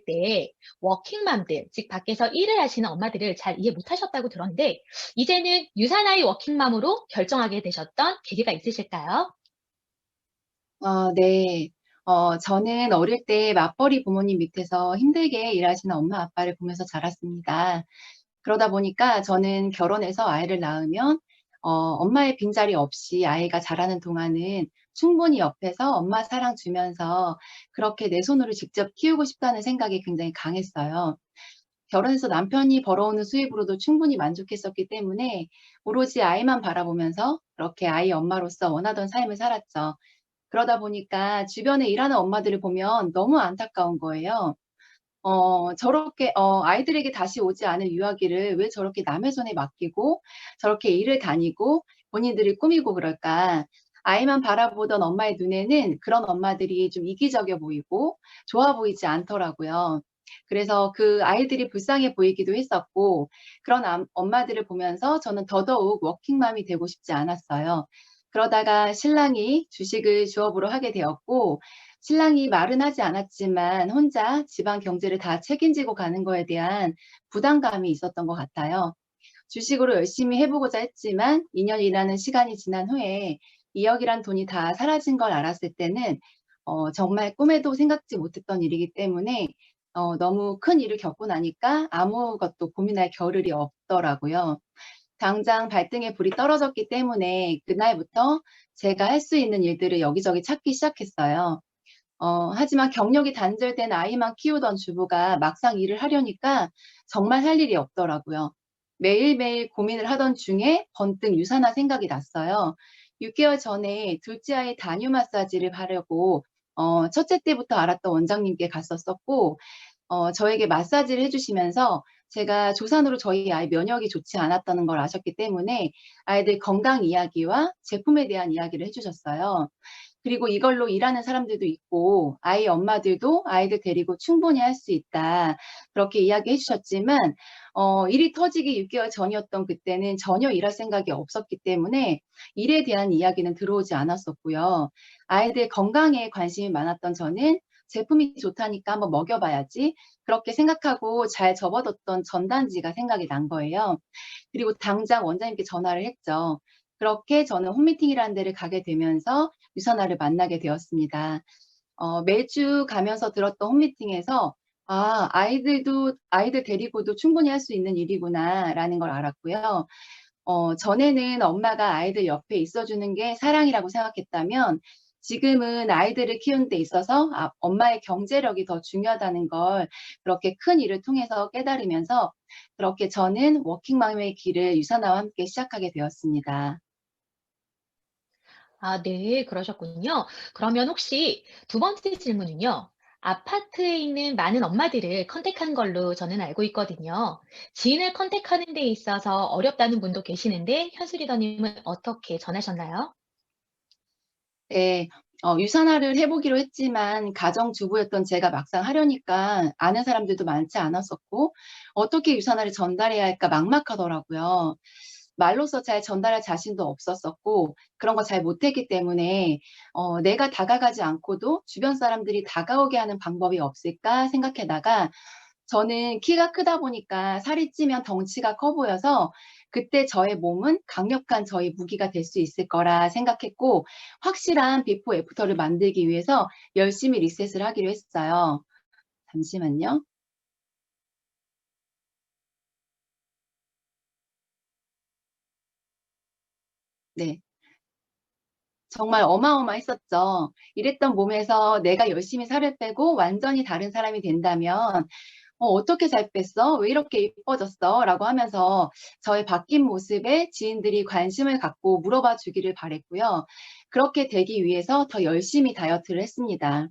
때 워킹맘들, 즉 밖에서 일을 하시는 엄마들을 잘 이해 못하셨다고 들었는데 이제는 유산아이 워킹맘으로 결정하게 되셨던 계기가 있으실까요? 네. 저는 어릴 때 맞벌이 부모님 밑에서 힘들게 일하시는 엄마 아빠를 보면서 자랐습니다. 그러다 보니까 저는 결혼해서 아이를 낳으면 엄마의 빈자리 없이 아이가 자라는 동안은 충분히 옆에서 엄마 사랑 주면서 그렇게 내 손으로 직접 키우고 싶다는 생각이 굉장히 강했어요. 결혼해서 남편이 벌어오는 수입으로도 충분히 만족했었기 때문에 오로지 아이만 바라보면서 그렇게 아이 엄마로서 원하던 삶을 살았죠. 그러다 보니까 주변에 일하는 엄마들을 보면 너무 안타까운 거예요. 저렇게 아이들에게 다시 오지 않을 유아기를 왜 저렇게 남의 손에 맡기고 저렇게 일을 다니고 본인들이 꾸미고 그럴까. 아이만 바라보던 엄마의 눈에는 그런 엄마들이 좀 이기적이어 보이고 좋아 보이지 않더라고요. 그래서 그 아이들이 불쌍해 보이기도 했었고 그런 엄마들을 보면서 저는 더더욱 워킹맘이 되고 싶지 않았어요. 그러다가 신랑이 주식을 주업으로 하게 되었고 신랑이 말은 하지 않았지만 혼자 집안 경제를 다 책임지고 가는 거에 대한 부담감이 있었던 것 같아요. 주식으로 열심히 해보고자 했지만 2년이라는 시간이 지난 후에 2억이란 돈이 다 사라진 걸 알았을 때는 정말 꿈에도 생각지 못했던 일이기 때문에 너무 큰 일을 겪고 나니까 아무것도 고민할 겨를이 없더라고요. 당장 발등에 불이 떨어졌기 때문에 그날부터 제가 할 수 있는 일들을 여기저기 찾기 시작했어요. 하지만 경력이 단절된 아이만 키우던 주부가 막상 일을 하려니까 정말 할 일이 없더라고요. 매일매일 고민을 하던 중에 번뜩 유산화 생각이 났어요. 6개월 전에 둘째 아이 단유 마사지를 하려고 첫째 때부터 알았던 원장님께 갔었었고 저에게 마사지를 해주시면서 제가 조산으로 저희 아이 면역이 좋지 않았다는 걸 아셨기 때문에 아이들 건강 이야기와 제품에 대한 이야기를 해주셨어요. 그리고 이걸로 일하는 사람들도 있고 아이 엄마들도 아이들 데리고 충분히 할 수 있다. 그렇게 이야기해 주셨지만 일이 터지기 6개월 전이었던 그때는 전혀 일할 생각이 없었기 때문에 일에 대한 이야기는 들어오지 않았었고요. 아이들 건강에 관심이 많았던 저는 제품이 좋다니까 한번 먹여봐야지. 그렇게 생각하고 잘 접어뒀던 전단지가 생각이 난 거예요. 그리고 당장 원장님께 전화를 했죠. 그렇게 저는 홈미팅이라는 데를 가게 되면서 유선아를 만나게 되었습니다. 매주 가면서 들었던 홈미팅에서 아이들 데리고도 충분히 할 수 있는 일이구나라는 걸 알았고요. 전에는 엄마가 아이들 옆에 있어주는 게 사랑이라고 생각했다면 지금은 아이들을 키우는 데 있어서 엄마의 경제력이 더 중요하다는 걸 그렇게 큰 일을 통해서 깨달으면서 그렇게 저는 워킹맘의 길을 유산아와 함께 시작하게 되었습니다. 아, 네, 그러셨군요. 그러면 혹시 두 번째 질문은요. 아파트에 있는 많은 엄마들을 컨택한 걸로 저는 알고 있거든요. 지인을 컨택하는 데 있어서 어렵다는 분도 계시는데 현수 리더님은 어떻게 전하셨나요? 네. 유산화를 해 보기로 했지만 가정주부였던 제가 막상 하려니까 아는 사람들도 많지 않았었고 어떻게 유산화를 전달해야 할까 막막하더라고요. 말로써 잘 전달할 자신도 없었었고 그런 거 잘 못했기 때문에 '내가 다가가지 않고도 주변 사람들이 다가오게 하는 방법이 없을까?' 생각하다가 저는 키가 크다 보니까 살이 찌면 덩치가 커 보여서 그때 저의 몸은 강력한 저의 무기가 될 수 있을 거라 생각했고 확실한 비포 애프터를 만들기 위해서 열심히 리셋을 하기로 했어요. 잠시만요. 네. 정말 어마어마했었죠. 이랬던 몸에서 내가 열심히 살을 빼고 완전히 다른 사람이 된다면 어떻게 잘 뺐어? 왜 이렇게 이뻐졌어? 라고 하면서 저의 바뀐 모습에 지인들이 관심을 갖고 물어봐 주기를 바랬고요. 그렇게 되기 위해서 더 열심히 다이어트를 했습니다.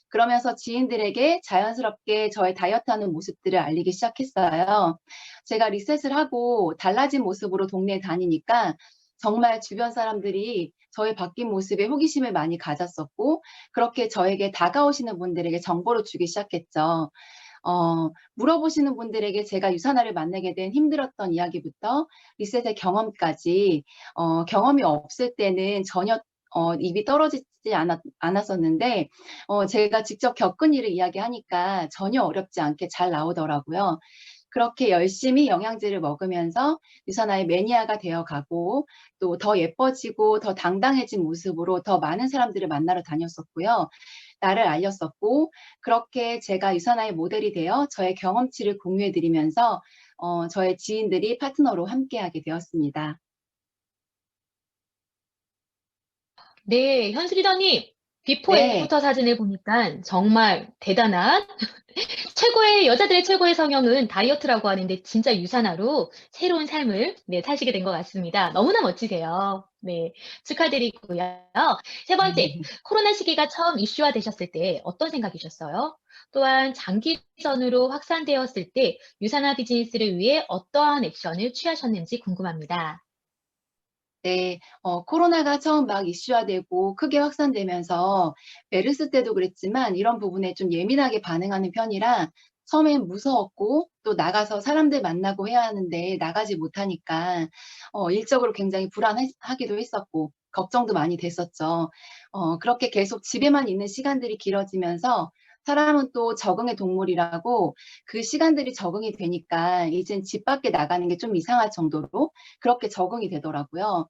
그러면서 지인들에게 자연스럽게 저의 다이어트하는 모습들을 알리기 시작했어요. 제가 리셋을 하고 달라진 모습으로 동네에 다니니까 정말 주변 사람들이 저의 바뀐 모습에 호기심을 많이 가졌었고 그렇게 저에게 다가오시는 분들에게 정보를 주기 시작했죠. 물어보시는 분들에게 제가 유산화를 만나게 된 힘들었던 이야기부터 리셋의 경험까지 경험이 없을 때는 전혀 입이 떨어지지 않았었는데, 제가 직접 겪은 일을 이야기하니까 전혀 어렵지 않게 잘 나오더라고요. 그렇게 열심히 영양제를 먹으면서 유산화의 매니아가 되어가고 또 더 예뻐지고 더 당당해진 모습으로 더 많은 사람들을 만나러 다녔었고요. 나를 알렸었고 그렇게 제가 유산화의 모델이 되어 저의 경험치를 공유해드리면서 저의 지인들이 파트너로 함께하게 되었습니다. 네, 현수리더님, 비포 네. 애프터 사진을 보니까 정말 대단한 최고의 여자들의 최고의 성형은 다이어트라고 하는데 진짜 유산화로 새로운 삶을 네, 사시게 된 것 같습니다. 너무나 멋지세요. 네, 축하드리고요. 세 번째, 코로나 시기가 처음 이슈화 되셨을 때 어떤 생각이셨어요? 또한 장기전으로 확산되었을 때 유산화 비즈니스를 위해 어떠한 액션을 취하셨는지 궁금합니다. 네, 코로나가 처음 막 이슈화되고 크게 확산되면서 메르스 때도 그랬지만 이런 부분에 좀 예민하게 반응하는 편이라 처음엔 무서웠고 또 나가서 사람들 만나고 해야 하는데 나가지 못하니까 일적으로 굉장히 불안하기도 했었고 걱정도 많이 됐었죠. 그렇게 계속 집에만 있는 시간들이 길어지면서 사람은 또 적응의 동물이라고 그 시간들이 적응이 되니까 이젠 집 밖에 나가는 게 좀 이상할 정도로 그렇게 적응이 되더라고요.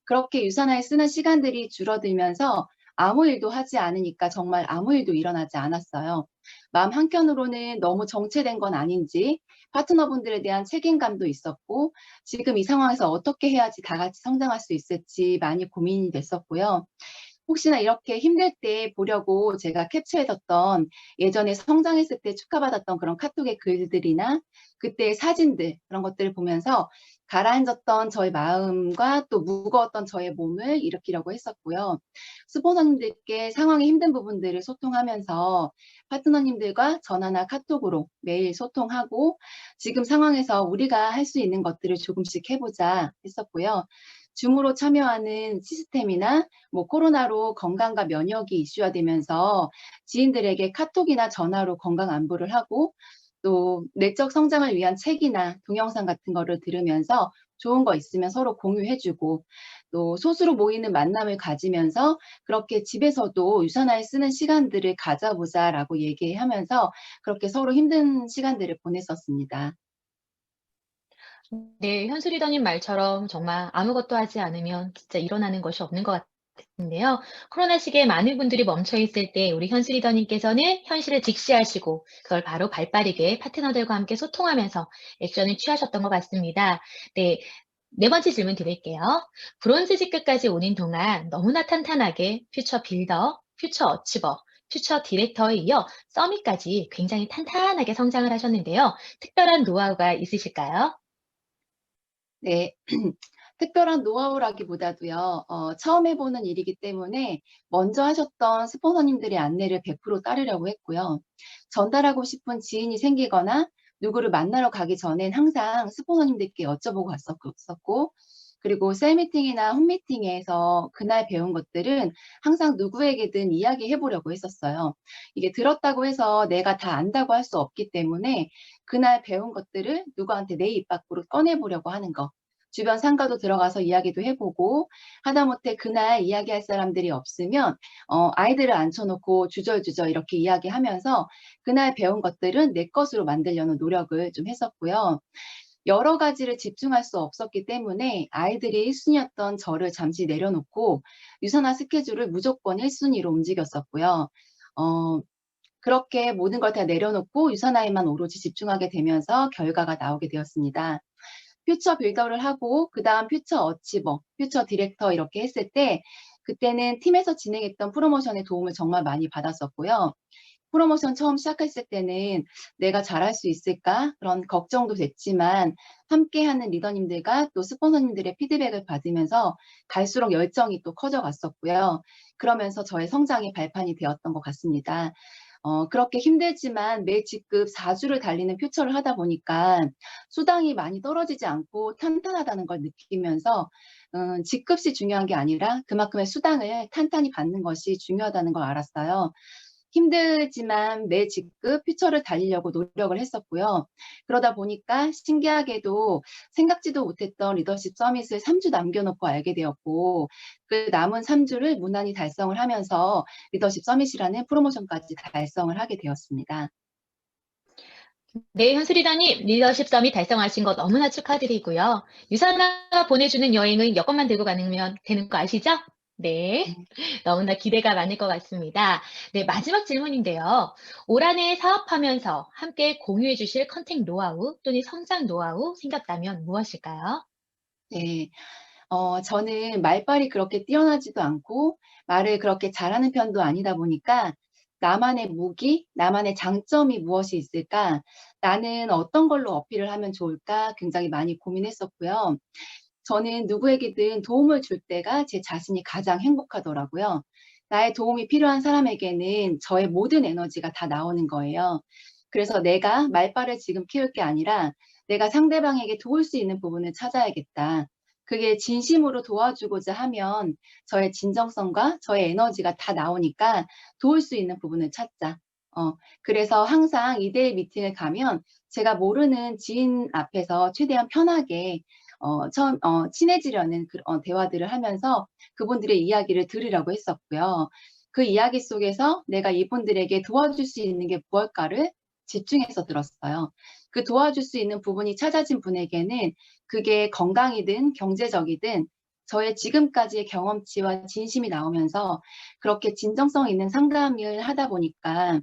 그렇게 유산화에 쓰는 시간들이 줄어들면서 아무 일도 하지 않으니까 정말 아무 일도 일어나지 않았어요. 마음 한켠으로는 너무 정체된 건 아닌지 파트너분들에 대한 책임감도 있었고 지금 이 상황에서 어떻게 해야지 다 같이 성장할 수 있을지 많이 고민이 됐었고요. 혹시나 이렇게 힘들 때 보려고 제가 캡처해뒀던 예전에 성장했을 때 축하받았던 그런 카톡의 글들이나 그때의 사진들 그런 것들을 보면서 가라앉았던 저의 마음과 또 무거웠던 저의 몸을 일으키려고 했었고요. 스폰서님들께 상황이 힘든 부분들을 소통하면서 파트너님들과 전화나 카톡으로 매일 소통하고 지금 상황에서 우리가 할 수 있는 것들을 조금씩 해보자 했었고요. 줌으로 참여하는 시스템이나 뭐 코로나로 건강과 면역이 이슈화 되면서 지인들에게 카톡이나 전화로 건강 안부를 하고 또 내적 성장을 위한 책이나 동영상 같은 거를 들으면서 좋은 거 있으면 서로 공유해주고 또 소수로 모이는 만남을 가지면서 그렇게 집에서도 유산화에 쓰는 시간들을 가져보자라고 얘기하면서 그렇게 서로 힘든 시간들을 보냈었습니다. 네, 현수 리더님 말처럼 정말 아무것도 하지 않으면 진짜 일어나는 것이 없는 것 같은데요. 코로나 시기에 많은 분들이 멈춰 있을 때 우리 현수 리더님께서는 현실을 직시하시고 그걸 바로 발빠르게 파트너들과 함께 소통하면서 액션을 취하셨던 것 같습니다. 네, 네 번째 질문 드릴게요. 브론즈 직급까지 오는 동안 너무나 탄탄하게 퓨처 빌더, 퓨처 어치버, 퓨처 디렉터에 이어 서밋까지 굉장히 탄탄하게 성장을 하셨는데요. 특별한 노하우가 있으실까요? 네. 특별한 노하우라기보다도요, 처음 해보는 일이기 때문에 먼저 하셨던 스폰서님들의 안내를 100% 따르려고 했고요. 전달하고 싶은 지인이 생기거나 누구를 만나러 가기 전엔 항상 스폰서님들께 여쭤보고 갔었고, 그리고 셀미팅이나 홈미팅에서 그날 배운 것들은 항상 누구에게든 이야기해 보려고 했었어요. 이게 들었다고 해서 내가 다 안다고 할 수 없기 때문에 그날 배운 것들을 누구한테 내 입 밖으로 꺼내보려고 하는 거. 주변 상가도 들어가서 이야기도 해보고 하다못해 그날 이야기할 사람들이 없으면 아이들을 앉혀놓고 주저주저 이렇게 이야기하면서 그날 배운 것들은 내 것으로 만들려는 노력을 좀 했었고요. 여러 가지를 집중할 수 없었기 때문에 아이들이 1순위였던 저를 잠시 내려놓고 유산화 스케줄을 무조건 1순위로 움직였었고요. 어, 그렇게 모든 걸 다 내려놓고 유산화에만 오로지 집중하게 되면서 결과가 나오게 되었습니다. 퓨처 빌더를 하고 그다음 퓨처 어치버, 퓨처 디렉터 이렇게 했을 때 그때는 팀에서 진행했던 프로모션의 도움을 정말 많이 받았었고요. 프로모션 처음 시작했을 때는 내가 잘할 수 있을까? 그런 걱정도 됐지만 함께하는 리더님들과 또 스폰서님들의 피드백을 받으면서 갈수록 열정이 또 커져갔었고요. 그러면서 저의 성장의 발판이 되었던 것 같습니다. 그렇게 힘들지만 매 직급 4주를 달리는 퓨처를 하다 보니까 수당이 많이 떨어지지 않고 탄탄하다는 걸 느끼면서 직급이 중요한 게 아니라 그만큼의 수당을 탄탄히 받는 것이 중요하다는 걸 알았어요. 힘들지만 내 직급, 퓨처를 달리려고 노력을 했었고요. 그러다 보니까 신기하게도 생각지도 못했던 리더십 서밋을 3주 남겨놓고 알게 되었고, 그 남은 3주를 무난히 달성을 하면서 리더십 서밋이라는 프로모션까지 달성을 하게 되었습니다. 네, 현수리더님, 리더십 서밋 달성하신 거 너무나 축하드리고요. 유사나가 보내주는 여행은 여권만 들고 가면 되는 거 아시죠? 네, 네. 너무나 기대가 많을 것 같습니다. 네, 마지막 질문인데요. 올 한해 사업하면서 함께 공유해 주실 컨택 노하우 또는 성장 노하우 생겼다면 무엇일까요? 네. 저는 말빨이 그렇게 뛰어나지도 않고 말을 그렇게 잘하는 편도 아니다 보니까 나만의 무기, 나만의 장점이 무엇이 있을까? 나는 어떤 걸로 어필을 하면 좋을까? 굉장히 많이 고민했었고요. 저는 누구에게든 도움을 줄 때가 제 자신이 가장 행복하더라고요. 나의 도움이 필요한 사람에게는 저의 모든 에너지가 다 나오는 거예요. 그래서 내가 말빨을 지금 키울 게 아니라 내가 상대방에게 도울 수 있는 부분을 찾아야겠다. 그게 진심으로 도와주고자 하면 저의 진정성과 저의 에너지가 다 나오니까 도울 수 있는 부분을 찾자. 그래서 항상 2대1 미팅을 가면 제가 모르는 지인 앞에서 최대한 편하게 친해지려는 대화들을 하면서 그분들의 이야기를 들으려고 했었고요. 그 이야기 속에서 내가 이분들에게 도와줄 수 있는 게 무엇일까를 집중해서 들었어요. 그 도와줄 수 있는 부분이 찾아진 분에게는 그게 건강이든 경제적이든 저의 지금까지의 경험치와 진심이 나오면서 그렇게 진정성 있는 상담을 하다 보니까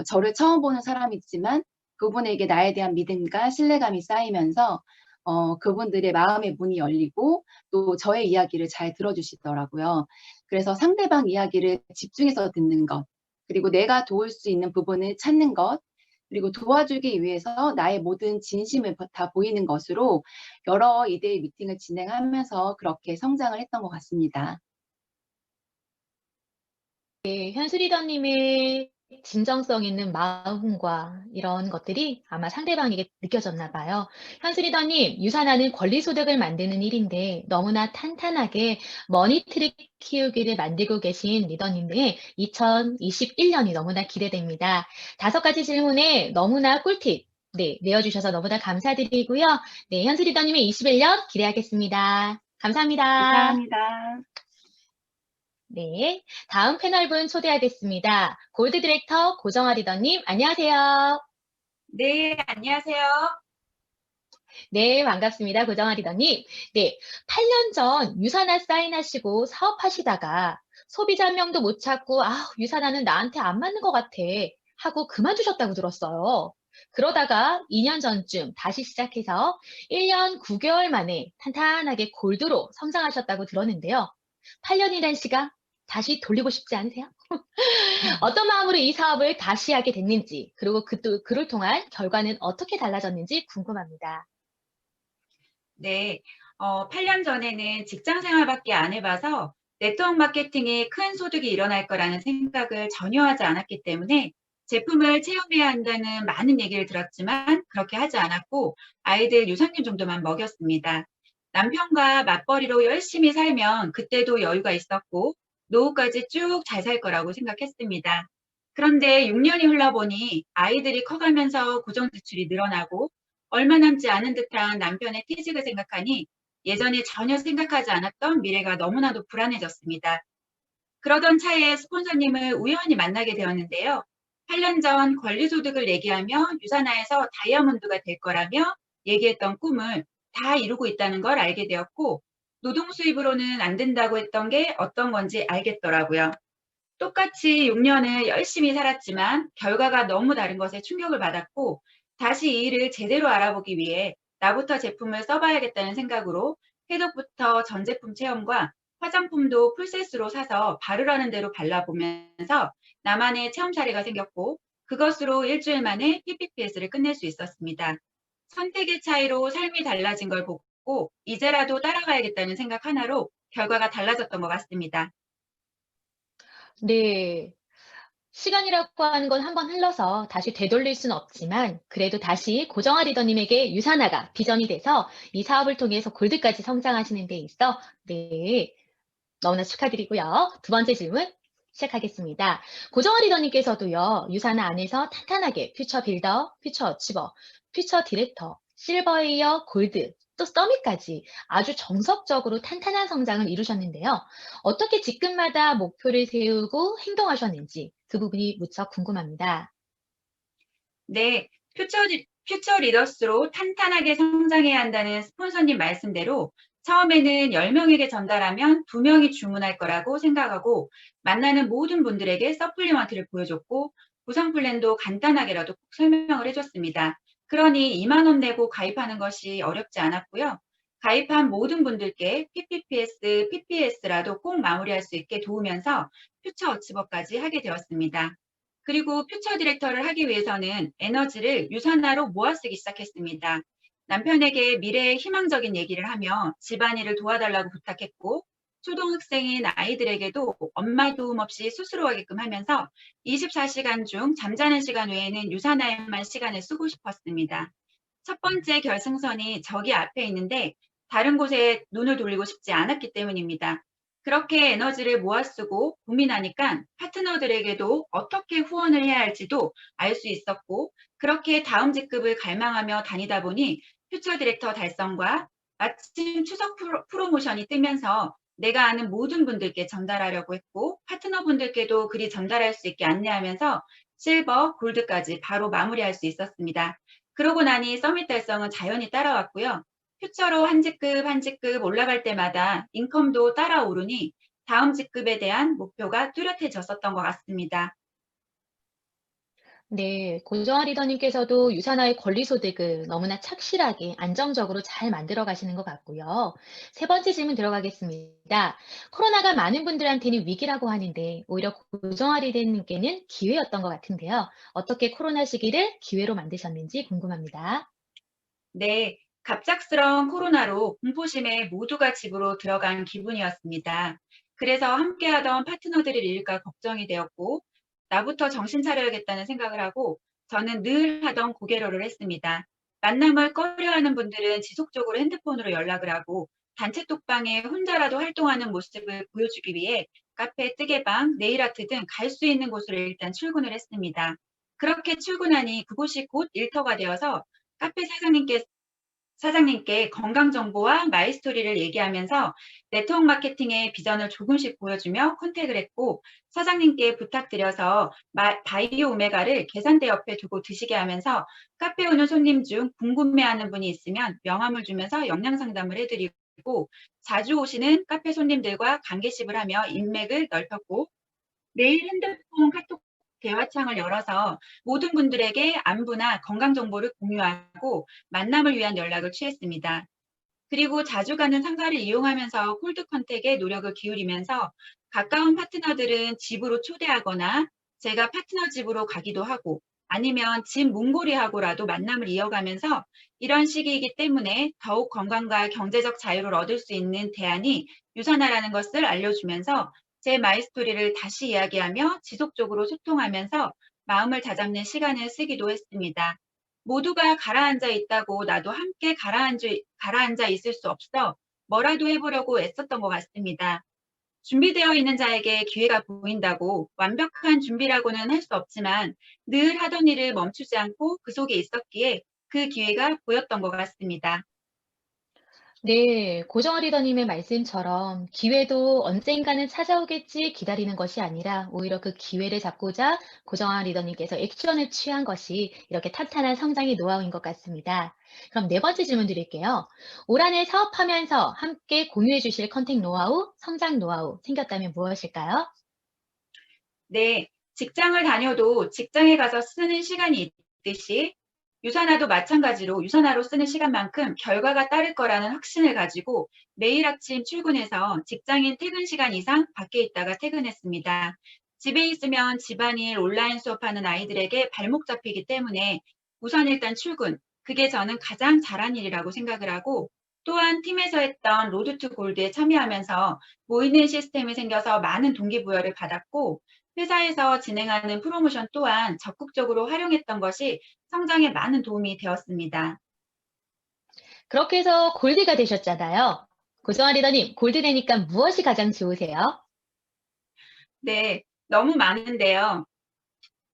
저를 처음 보는 사람이지만 그분에게 나에 대한 믿음과 신뢰감이 쌓이면서 그분들의 마음의 문이 열리고 또 저의 이야기를 잘 들어주시더라고요. 그래서 상대방 이야기를 집중해서 듣는 것, 그리고 내가 도울 수 있는 부분을 찾는 것, 그리고 도와주기 위해서 나의 모든 진심을 다 보이는 것으로 여러 2대1 미팅을 진행하면서 그렇게 성장을 했던 것 같습니다. 네, 현수 리더님의 진정성 있는 마음과 이런 것들이 아마 상대방에게 느껴졌나 봐요. 현수 리더님, 유산하는 권리소득을 만드는 일인데 너무나 탄탄하게 머니트리 키우기를 만들고 계신 리더님의 2021년이 너무나 기대됩니다. 5가지 질문에 너무나 꿀팁 네, 내어주셔서 너무나 감사드리고요. 네, 현수 리더님의 21년 기대하겠습니다. 감사합니다. 감사합니다. 네, 다음 패널분 초대하겠습니다. 골드 디렉터 고정아 리더님, 안녕하세요. 네, 안녕하세요. 네, 반갑습니다. 고정아 리더님. 네, 8년 전 유산화 사인하시고 사업하시다가 소비자 한 명도 못 찾고, 유산화는 나한테 안 맞는 것 같아. 하고 그만두셨다고 들었어요. 그러다가 2년 전쯤 다시 시작해서 1년 9개월 만에 탄탄하게 골드로 성장하셨다고 들었는데요. 8년이란 시간 다시 돌리고 싶지 않으세요? 어떤 마음으로 이 사업을 다시 하게 됐는지, 그리고 그를 통한 결과는 어떻게 달라졌는지 궁금합니다. 네, 8년 전에는 직장 생활밖에 안 해봐서 네트워크 마케팅에 큰 소득이 일어날 거라는 생각을 전혀 하지 않았기 때문에 제품을 체험해야 한다는 많은 얘기를 들었지만 그렇게 하지 않았고 아이들 유산균 정도만 먹였습니다. 남편과 맞벌이로 열심히 살면 그때도 여유가 있었고 노후까지 쭉 잘 살 거라고 생각했습니다. 그런데 6년이 흘러보니 아이들이 커가면서 고정 지출이 늘어나고 얼마 남지 않은 듯한 남편의 퇴직을 생각하니 예전에 전혀 생각하지 않았던 미래가 너무나도 불안해졌습니다. 그러던 차에 스폰서님을 우연히 만나게 되었는데요. 8년 전 권리소득을 얘기하며 유산화에서 다이아몬드가 될 거라며 얘기했던 꿈을 다 이루고 있다는 걸 알게 되었고 노동 수입으로는 안 된다고 했던 게 어떤 건지 알겠더라고요. 똑같이 6년을 열심히 살았지만 결과가 너무 다른 것에 충격을 받았고 다시 이 일을 제대로 알아보기 위해 나부터 제품을 써봐야겠다는 생각으로 해독부터 전 제품 체험과 화장품도 풀세트로 사서 바르라는 대로 발라보면서 나만의 체험 사례가 생겼고 그것으로 일주일 만에 PPPS를 끝낼 수 있었습니다. 선택의 차이로 삶이 달라진 걸 보고 이제라도 따라가야겠다는 생각 하나로 결과가 달라졌던 것 같습니다. 네. 시간이라고 하는 건 한번 흘러서 다시 되돌릴 수는 없지만, 그래도 다시 고정아 리더님에게 유산화가 비전이 돼서 이 사업을 통해서 골드까지 성장하시는 데 있어, 네, 너무나 축하드리고요. 두 번째 질문. 시작하겠습니다. 고정아 리더님께서도요, 유사나 안에서 탄탄하게 퓨처 빌더, 퓨처 어치버, 퓨처 디렉터, 실버에 이어 골드, 또 서밋까지 아주 정석적으로 탄탄한 성장을 이루셨는데요. 어떻게 직급마다 목표를 세우고 행동하셨는지 그 부분이 무척 궁금합니다. 네, 퓨처 리더스로 탄탄하게 성장해야 한다는 스폰서님 말씀대로 처음에는 10명에게 전달하면 2명이 주문할 거라고 생각하고 만나는 모든 분들에게 서플리먼트를 보여줬고 구성 플랜도 간단하게라도 꼭 설명을 해줬습니다. 그러니 2만 원 내고 가입하는 것이 어렵지 않았고요. 가입한 모든 분들께 PPPS, PPS라도 꼭 마무리할 수 있게 도우면서 퓨처 어치버까지 하게 되었습니다. 그리고 퓨처 디렉터를 하기 위해서는 에너지를 유산화로 모아쓰기 시작했습니다. 남편에게 미래의 희망적인 얘기를 하며 집안일을 도와달라고 부탁했고, 초등학생인 아이들에게도 엄마 도움 없이 스스로 하게끔 하면서 24시간 중 잠자는 시간 외에는 유산화에만 시간을 쓰고 싶었습니다. 첫 번째 결승선이 저기 앞에 있는데 다른 곳에 눈을 돌리고 싶지 않았기 때문입니다. 그렇게 에너지를 모아 쓰고 고민하니까 파트너들에게도 어떻게 후원을 해야 할지도 알 수 있었고, 그렇게 다음 직급을 갈망하며 다니다 보니 퓨처 디렉터 달성과 마침 추석 프로모션이 뜨면서 내가 아는 모든 분들께 전달하려고 했고, 파트너분들께도 그리 전달할 수 있게 안내하면서 실버, 골드까지 바로 마무리할 수 있었습니다. 그러고 나니 서밋 달성은 자연히 따라왔고요. 퓨처로 한 직급 한 직급 올라갈 때마다 인컴도 따라오르니 다음 직급에 대한 목표가 뚜렷해졌었던 것 같습니다. 네, 고정아 리더님께서도 유산화의 권리소득을 너무나 착실하게 안정적으로 잘 만들어 가시는 것 같고요. 세 번째 질문 들어가겠습니다. 코로나가 많은 분들한테는 위기라고 하는데 오히려 고정아 리더님께는 기회였던 것 같은데요. 어떻게 코로나 시기를 기회로 만드셨는지 궁금합니다. 네, 갑작스러운 코로나로 공포심에 모두가 집으로 들어간 기분이었습니다. 그래서 함께하던 파트너들을 잃을까 걱정이 되었고, 나부터 정신 차려야겠다는 생각을 하고, 저는 늘 하던 고개로를 했습니다. 만남을 꺼려하는 분들은 지속적으로 핸드폰으로 연락을 하고, 단체 톡방에 혼자라도 활동하는 모습을 보여주기 위해 카페, 뜨개방, 네일아트 등 갈 수 있는 곳으로 일단 출근을 했습니다. 그렇게 출근하니 그곳이 곧 일터가 되어서 카페 사장님께 건강 정보와 마이 스토리를 얘기하면서 네트워크 마케팅의 비전을 조금씩 보여주며 컨택을 했고, 사장님께 부탁드려서 바이오 오메가를 계산대 옆에 두고 드시게 하면서 카페 오는 손님 중 궁금해하는 분이 있으면 명함을 주면서 영양 상담을 해드리고, 자주 오시는 카페 손님들과 관계십을 하며 인맥을 넓혔고, 매일 핸드폰 카톡 대화창을 열어서 모든 분들에게 안부나 건강 정보를 공유하고 만남을 위한 연락을 취했습니다. 그리고 자주 가는 상가를 이용하면서 콜드 컨택에 노력을 기울이면서 가까운 파트너들은 집으로 초대하거나 제가 파트너 집으로 가기도 하고 아니면 집 문고리하고라도 만남을 이어가면서 이런 시기이기 때문에 더욱 건강과 경제적 자유를 얻을 수 있는 대안이 유산화라는 것을 알려주면서 제 마이스토리를 다시 이야기하며 지속적으로 소통하면서 마음을 다잡는 시간을 쓰기도 했습니다. 모두가 가라앉아 있다고 나도 함께 가라앉아 있을 수 없어 뭐라도 해보려고 애썼던 것 같습니다. 준비되어 있는 자에게 기회가 보인다고 완벽한 준비라고는 할 수 없지만 늘 하던 일을 멈추지 않고 그 속에 있었기에 그 기회가 보였던 것 같습니다. 네, 고정아 리더님의 말씀처럼 기회도 언젠가는 찾아오겠지 기다리는 것이 아니라 오히려 그 기회를 잡고자 고정아 리더님께서 액션을 취한 것이 이렇게 탄탄한 성장의 노하우인 것 같습니다. 그럼 네 번째 질문 드릴게요. 올 한해 사업하면서 함께 공유해 주실 컨택 노하우, 성장 노하우 생겼다면 무엇일까요? 네, 직장을 다녀도 직장에 가서 쓰는 시간이 있듯이 유산화도 마찬가지로 유산화로 쓰는 시간만큼 결과가 따를 거라는 확신을 가지고 매일 아침 출근해서 직장인 퇴근 시간 이상 밖에 있다가 퇴근했습니다. 집에 있으면 집안일, 온라인 수업하는 아이들에게 발목 잡히기 때문에 우선 일단 출근, 그게 저는 가장 잘한 일이라고 생각을 하고 또한 팀에서 했던 로드 투 골드에 참여하면서 모이는 시스템이 생겨서 많은 동기부여를 받았고 회사에서 진행하는 프로모션 또한 적극적으로 활용했던 것이 성장에 많은 도움이 되었습니다. 그렇게 해서 골드가 되셨잖아요. 고정아 리더님, 골드 되니까 무엇이 가장 좋으세요? 네, 너무 많은데요.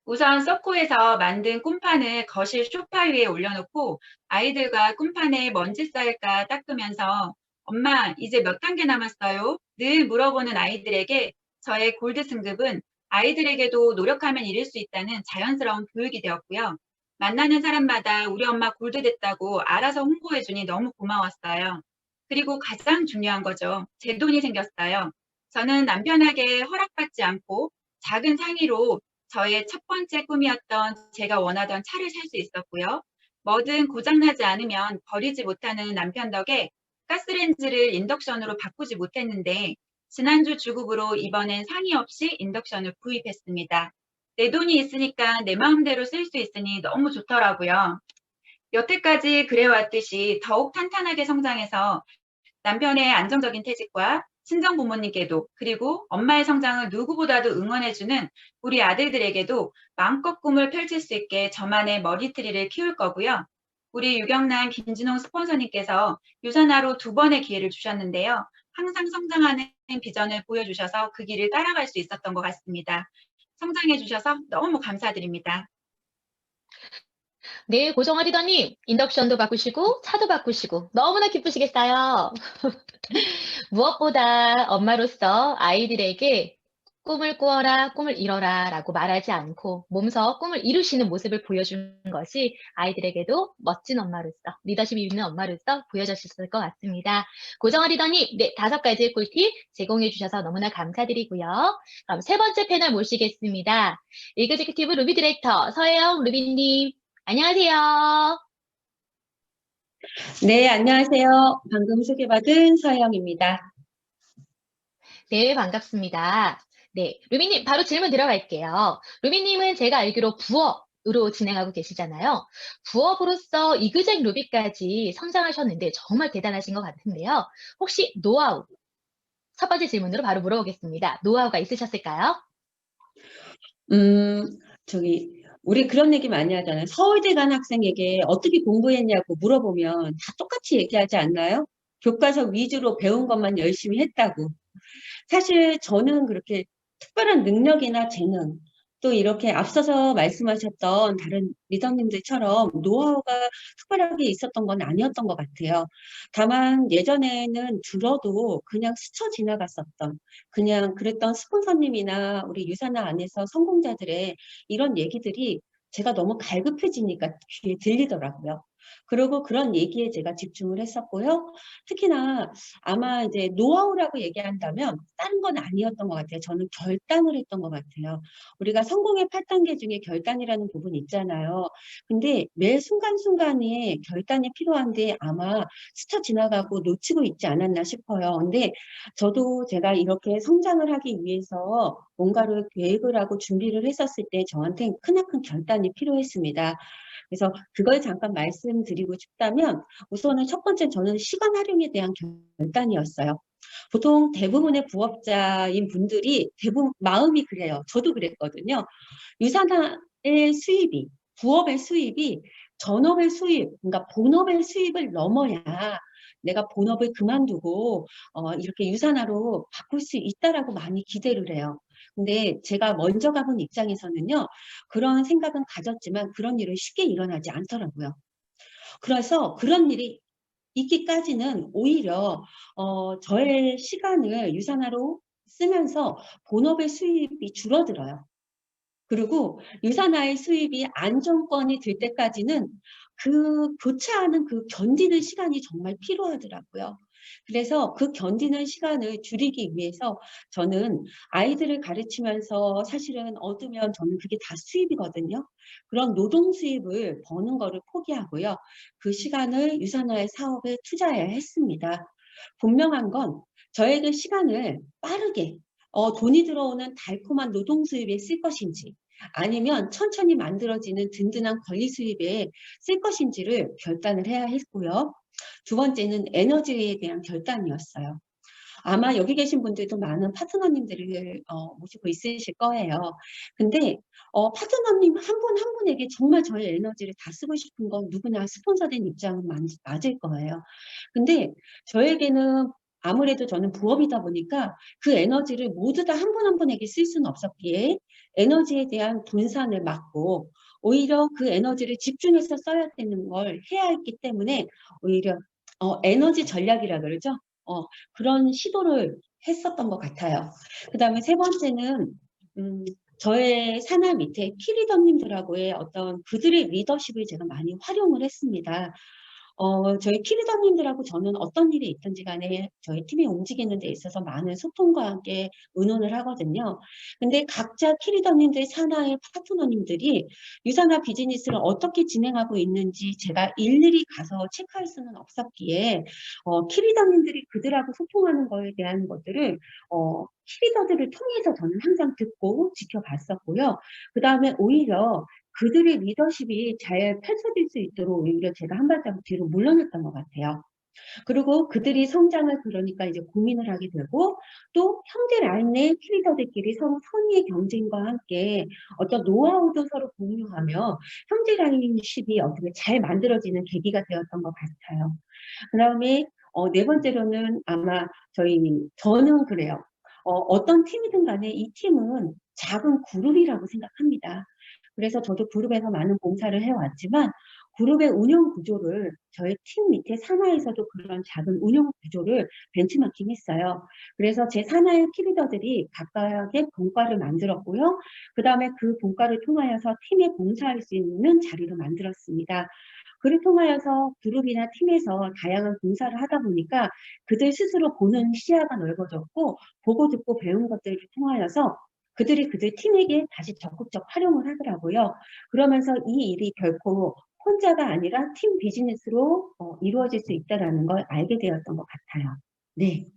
우선 서코에서 만든 꿈판을 거실 소파 위에 올려놓고 아이들과 꿈판에 먼지 쌓일까 닦으면서 엄마, 이제 몇 단계 남았어요? 늘 물어보는 아이들에게 저의 골드 승급은 아이들에게도 노력하면 이룰 수 있다는 자연스러운 교육이 되었고요. 만나는 사람마다 우리 엄마 골드 됐다고 알아서 홍보해주니 너무 고마웠어요. 그리고 가장 중요한 거죠. 제 돈이 생겼어요. 저는 남편에게 허락받지 않고 작은 상의로 저의 첫 번째 꿈이었던 제가 원하던 차를 살 수 있었고요. 뭐든 고장나지 않으면 버리지 못하는 남편 덕에 가스레인지를 인덕션으로 바꾸지 못했는데 지난주 주급으로 이번엔 상의 없이 인덕션을 구입했습니다. 내 돈이 있으니까 내 마음대로 쓸 수 있으니 너무 좋더라고요. 여태까지 그래왔듯이 더욱 탄탄하게 성장해서 남편의 안정적인 퇴직과 친정 부모님께도 그리고 엄마의 성장을 누구보다도 응원해주는 우리 아들들에게도 마음껏 꿈을 펼칠 수 있게 저만의 머리트리를 키울 거고요. 우리 유경남 김진홍 스폰서님께서 유산화로 2번의 기회를 주셨는데요. 항상 성장하는 비전을 보여주셔서 그 길을 따라갈 수 있었던 것 같습니다. 성장해 주셔서 너무 감사드립니다. 네, 고정아 리더님, 인덕션도 바꾸시고, 차도 바꾸시고, 너무나 기쁘시겠어요. 무엇보다 엄마로서 아이들에게 꿈을 꾸어라, 꿈을 이뤄라 라고 말하지 않고 몸소 꿈을 이루시는 모습을 보여준 것이 아이들에게도 멋진 엄마로서, 리더십이 있는 엄마로서 보여졌을 것 같습니다. 고정아 리더님, 네, 5가지의 꿀팁 제공해 주셔서 너무나 감사드리고요. 그럼 3번째 패널 모시겠습니다. 에그제큐티브 루비 디렉터 서혜영 루비님, 안녕하세요. 네, 안녕하세요. 방금 소개받은 서영입니다. 네, 반갑습니다. 네, 루비님, 바로 질문 들어갈게요. 루비님은 제가 알기로 부업으로 진행하고 계시잖아요. 부업으로서 이그젝 루비까지 성장하셨는데 정말 대단하신 것 같은데요. 혹시 노하우, 첫 번째 질문으로 바로 물어보겠습니다. 노하우가 있으셨을까요? 음, 우리 그런 얘기 많이 하잖아요. 서울대 간 학생에게 어떻게 공부했냐고 물어보면 다 똑같이 얘기하지 않나요? 교과서 위주로 배운 것만 열심히 했다고. 사실 저는 그렇게 특별한 능력이나 재능, 또 이렇게 앞서서 말씀하셨던 다른 리더님들처럼 노하우가 특별하게 있었던 건 아니었던 것 같아요. 다만 예전에는 들어도 그냥 스쳐 지나갔었던, 그냥 그랬던 스폰서님이나 우리 유산화 안에서 성공자들의 이런 얘기들이 제가 너무 갈급해지니까 귀에 들리더라고요. 그리고 그런 얘기에 제가 집중을 했었고요. 특히나 아마 이제 노하우라고 얘기한다면 다른 건 아니었던 것 같아요. 저는 결단을 했던 것 같아요. 우리가 성공의 8단계 중에 결단이라는 부분이 있잖아요. 근데 매 순간순간에 결단이 필요한데 아마 스쳐 지나가고 놓치고 있지 않았나 싶어요. 근데 저도 제가 이렇게 성장을 하기 위해서 뭔가를 계획을 하고 준비를 했었을 때 저한테 크나큰 결단이 필요했습니다. 그래서 그걸 잠깐 말씀드리고 싶다면 우선은 첫 번째 저는 시간 활용에 대한 결단이었어요. 보통 대부분의 부업자인 분들이 대부분 마음이 그래요. 저도 그랬거든요. 유산화의 수입이, 부업의 수입이 전업의 수입, 그러니까 본업의 수입을 넘어야 내가 본업을 그만두고 이렇게 유산화로 바꿀 수 있다라고 많이 기대를 해요. 근데 제가 먼저 가본 입장에서는요, 그런 생각은 가졌지만 그런 일은 쉽게 일어나지 않더라고요. 그래서 그런 일이 있기까지는 오히려 저의 시간을 유산화로 쓰면서 본업의 수입이 줄어들어요. 그리고 유산화의 수입이 안정권이 될 때까지는 그 교차하는 그 견디는 시간이 정말 필요하더라고요. 그래서 그 견디는 시간을 줄이기 위해서 저는 아이들을 가르치면서 사실은 얻으면 저는 그게 다 수입이거든요. 그런 노동 수입을 버는 거를 포기하고요. 그 시간을 유산화의 사업에 투자해야 했습니다. 분명한 건 저에게 시간을 빠르게 돈이 들어오는 달콤한 노동 수입에 쓸 것인지 아니면 천천히 만들어지는 든든한 권리 수입에 쓸 것인지를 결단을 해야 했고요. 두 번째는 에너지에 대한 결단이었어요. 아마 여기 계신 분들도 많은 파트너님들을 모시고 있으실 거예요. 근데 파트너님 한 분 한 분에게 정말 저의 에너지를 다 쓰고 싶은 건 누구나 스폰서된 입장은 맞을 거예요. 근데 저에게는 아무래도 저는 부업이다 보니까 그 에너지를 모두 다 한 분 한 분에게 쓸 수는 없었기에 에너지에 대한 분산을 막고 오히려 그 에너지를 집중해서 써야 되는 걸 해야 했기 때문에 오히려 에너지 전략이라 그러죠. 그런 시도를 했었던 것 같아요. 그 다음에 세 번째는 저의 산하 밑에 키리더님들하고의 어떤 그들의 리더십을 제가 많이 활용을 했습니다. 저희 키리더님들하고 저는 어떤 일이 있든지 간에 저희 팀이 움직이는 데 있어서 많은 소통과 함께 의논을 하거든요. 근데 각자 키리더님들 산하의 파트너님들이 유산화 비즈니스를 어떻게 진행하고 있는지 제가 일일이 가서 체크할 수는 없었기에 키리더님들이 그들하고 소통하는 거에 대한 것들을 키리더들을 통해서 저는 항상 듣고 지켜봤었고요. 그 다음에 오히려 그들의 리더십이 잘 펼쳐질 수 있도록 오히려 제가 한 발자국 뒤로 물러났던 것 같아요. 그리고 그들이 성장을 그러니까 이제 고민을 하게 되고 또 형제 라인 내 키리더들끼리 서로 선의의 경쟁과 함께 어떤 노하우도 서로 공유하며 형제 라인십이 어떻게 잘 만들어지는 계기가 되었던 것 같아요. 그 다음에 네 번째로는 아마 저는 그래요. 어떤 팀이든 간에 이 팀은 작은 그룹이라고 생각합니다. 그래서 저도 그룹에서 많은 봉사를 해왔지만 그룹의 운영 구조를 저희 팀 밑에 산하에서도 그런 작은 운영 구조를 벤치마킹 했어요. 그래서 제 산하의 키리더들이 각각의 본과를 만들었고요. 그 다음에 그 본과를 통하여서 팀에 봉사할 수 있는 자리를 만들었습니다. 그를 통하여서 그룹이나 팀에서 다양한 봉사를 하다 보니까 그들 스스로 보는 시야가 넓어졌고 보고 듣고 배운 것들을 통하여서 그들이 그들 팀에게 다시 적극적 활용을 하더라고요. 그러면서 이 일이 결코 혼자가 아니라 팀 비즈니스로 이루어질 수 있다는 걸 알게 되었던 것 같아요. 네.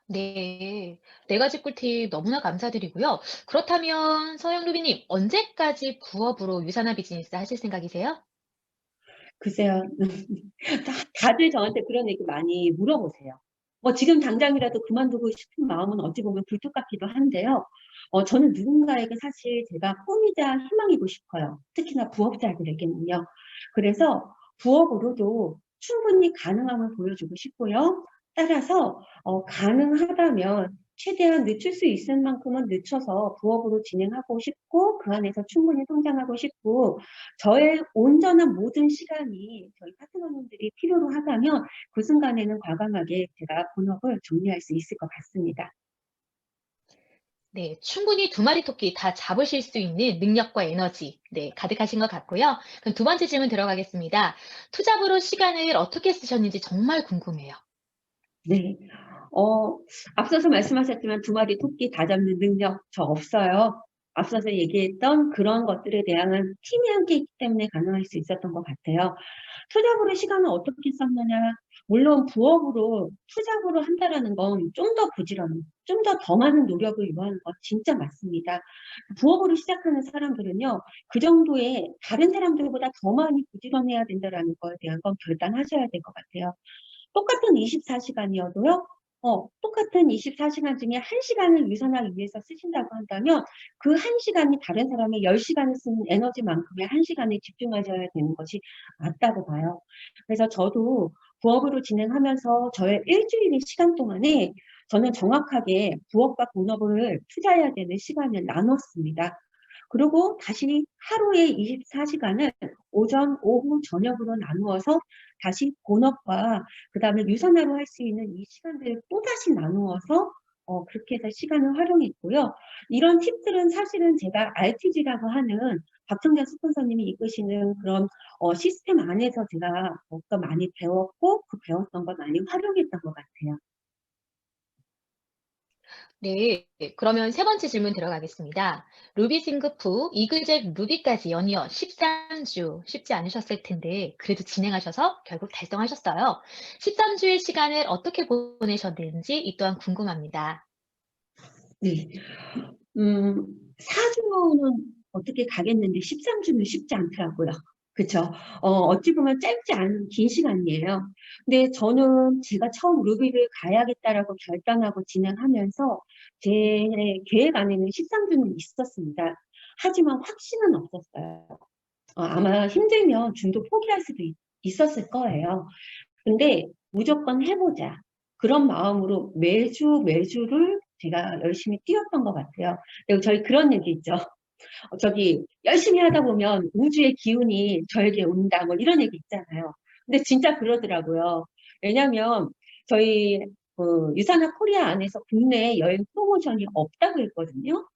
네. 네 가지 꿀팁 너무나 감사드리고요. 그렇다면 서영 루비님, 언제까지 부업으로 유산화 비즈니스 하실 생각이세요? 글쎄요. 다들 저한테 그런 얘기 많이 물어보세요. 지금 당장이라도 그만두고 싶은 마음은 어찌 보면 굴뚝 같기도 한데요. 저는 누군가에게 사실 제가 꿈이자 희망이고 싶어요. 특히나 부업자들에게는요. 그래서 부업으로도 충분히 가능함을 보여주고 싶고요. 따라서 가능하다면 최대한 늦출 수 있을 만큼은 늦춰서 부업으로 진행하고 싶고 그 안에서 충분히 성장하고 싶고 저의 온전한 모든 시간이 저희 파트너님들이 필요로 하다면 그 순간에는 과감하게 제가 본업을 정리할 수 있을 것 같습니다. 네, 충분히 두 마리 토끼 다 잡으실 수 있는 능력과 에너지, 네, 가득하신 것 같고요. 그럼 두 번째 질문 들어가겠습니다. 투잡으로 시간을 어떻게 쓰셨는지 정말 궁금해요. 네. 앞서서 말씀하셨지만 두 마리 토끼 다 잡는 능력 저 없어요. 앞서서 얘기했던 그런 것들에 대한 팀이 함께 있기 때문에 가능할 수 있었던 것 같아요. 투잡으로 시간을 어떻게 썼느냐. 물론 부업으로 투잡으로 한다라는 건 좀 더 부지런히, 좀 더 많은 노력을 요하는 건 진짜 맞습니다. 부업으로 시작하는 사람들은요, 그 정도의 다른 사람들보다 더 많이 부지런해야 된다라는 거에 대한 건 결단하셔야 될 것 같아요. 똑같은 24시간이어도요. 똑같은 24시간 중에 1시간을 유산하기 위해서 쓰신다고 한다면 그 1시간이 다른 사람의 10시간을 쓰는 에너지만큼의 1시간에 집중하셔야 되는 것이 맞다고 봐요. 그래서 저도 부업으로 진행하면서 저의 일주일의 시간 동안에 저는 정확하게 부업과 본업을 투자해야 되는 시간을 나눴습니다. 그리고 다시 하루의 24시간을 오전, 오후, 저녁으로 나누어서 다시 본업과 그다음에 유선화로 할 수 있는 이 시간들을 또다시 나누어서 그렇게 해서 시간을 활용했고요. 이런 팁들은 사실은 제가 RTG라고 하는 박정자 스폰서님이 이끄시는 그런 시스템 안에서 제가 더욱더 많이 배웠고 그 배웠던 걸 많이 활용했던 것 같아요. 네, 그러면 세 번째 질문 들어가겠습니다. 루비 진급 후 이글잭 루비까지 연이어 13주 쉽지 않으셨을 텐데 그래도 진행하셔서 결국 달성하셨어요. 13주의 시간을 어떻게 보내셨는지 이 또한 궁금합니다. 네. 4주는 어떻게 가겠는데 13주는 쉽지 않더라고요. 그쵸? 어찌 보면 짧지 않은 긴 시간이에요. 근데 저는 제가 처음 루비를 가야겠다라고 결단하고 진행하면서 제 계획 안에는 13주는 있었습니다. 하지만 확신은 없었어요. 아마 힘들면 중도 포기할 수도 있었을 거예요. 근데 무조건 해보자. 그런 마음으로 매주를 제가 열심히 뛰었던 것 같아요. 그리고 저희 그런 얘기 있죠. 저기 열심히 하다 보면 우주의 기운이 저에게 온다 뭐 이런 얘기 있잖아요. 근데 진짜 그러더라고요. 왜냐면 저희 유산화 코리아 안에서 국내 여행 프로모션이 없다고 했거든요.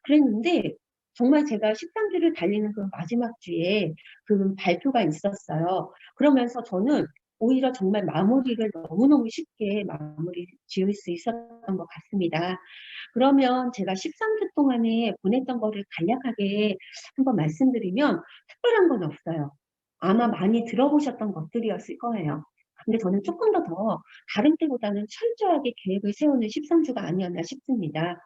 그랬는데 정말 제가 13주를 달리는 그 마지막 주에 그 발표가 있었어요. 그러면서 저는 오히려 정말 마무리를 너무너무 쉽게 마무리 지을 수 있었던 것 같습니다. 그러면 제가 13주 동안에 보냈던 거를 간략하게 한번 말씀드리면 특별한 건 없어요. 아마 많이 들어보셨던 것들이었을 거예요. 근데 저는 조금 더 다른 때보다는 철저하게 계획을 세우는 13주가 아니었나 싶습니다.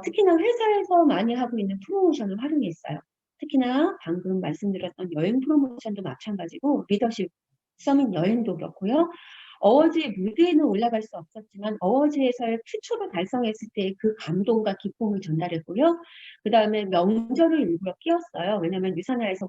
특히나 회사에서 많이 하고 있는 프로모션을 활용했어요. 특히나 방금 말씀드렸던 여행 프로모션도 마찬가지고 리더십 서밋 여행도 그렇고요. 어워즈의 무대에는 올라갈 수 없었지만 어워즈에서의 큐초를 달성했을 때 그 감동과 기쁨을 전달했고요. 그 다음에 명절을 일부러 끼웠어요. 왜냐하면 유산화에서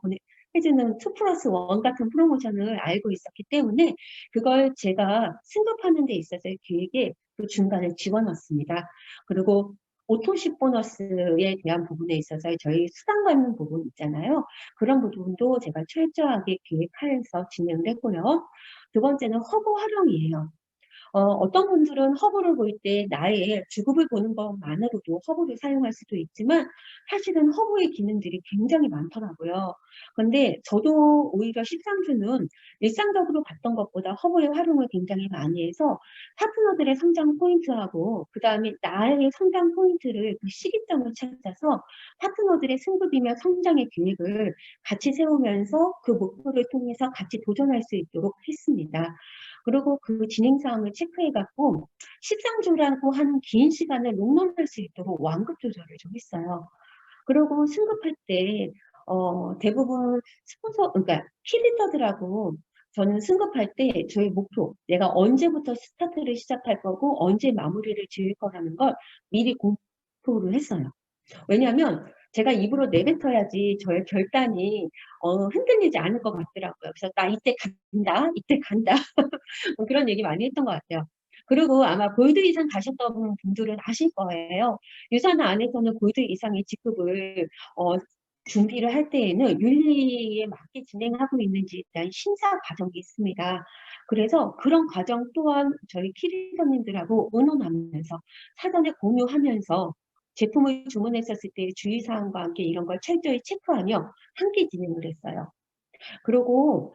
해주는 2+1 같은 프로모션을 알고 있었기 때문에 그걸 제가 승급하는 데 있어서의 계획에 그 중간에 집어넣습니다. 그리고 오토십 보너스에 대한 부분에 있어서 저희 수당 받는 부분 있잖아요. 그런 부분도 제가 철저하게 계획하여서 진행을 했고요. 두 번째는 허브 활용이에요. 어떤 분들은 허브를 볼 때 나의 주급을 보는 것만으로도 허브를 사용할 수도 있지만 사실은 허브의 기능들이 굉장히 많더라고요. 근데 저도 오히려 13주는 일상적으로 봤던 것보다 허브의 활용을 굉장히 많이 해서 파트너들의 성장 포인트하고 그 다음에 나의 성장 포인트를 그 시기점을 찾아서 파트너들의 승급이며 성장의 계획을 같이 세우면서 그 목표를 통해서 같이 도전할 수 있도록 했습니다. 그리고 그 진행 사항을 체크해갖고 13주라고 하는 긴 시간을 롱런할 수 있도록 완급 조절을 좀 했어요. 그리고 승급할 때 대부분 스폰서, 그러니까 키리더들하고 저는 승급할 때 저희 목표, 내가 언제부터 스타트를 시작할 거고 언제 마무리를 지을 거라는 걸 미리 공표를 했어요. 왜냐하면 제가 입으로 내뱉어야지 저의 결단이 흔들리지 않을 것 같더라고요. 그래서 나 이때 간다, 이때 간다. 뭐 그런 얘기 많이 했던 것 같아요. 그리고 아마 골드 이상 가셨던 분들은 아실 거예요. 유산화 안에서는 골드 이상의 직급을 준비를 할 때에는 윤리에 맞게 진행하고 있는지에 대한 심사 과정이 있습니다. 그래서 그런 과정 또한 저희 키리더님들하고 의논하면서 사전에 공유하면서 제품을 주문했었을 때 주의사항과 함께 이런 걸 철저히 체크하며 함께 진행을 했어요. 그리고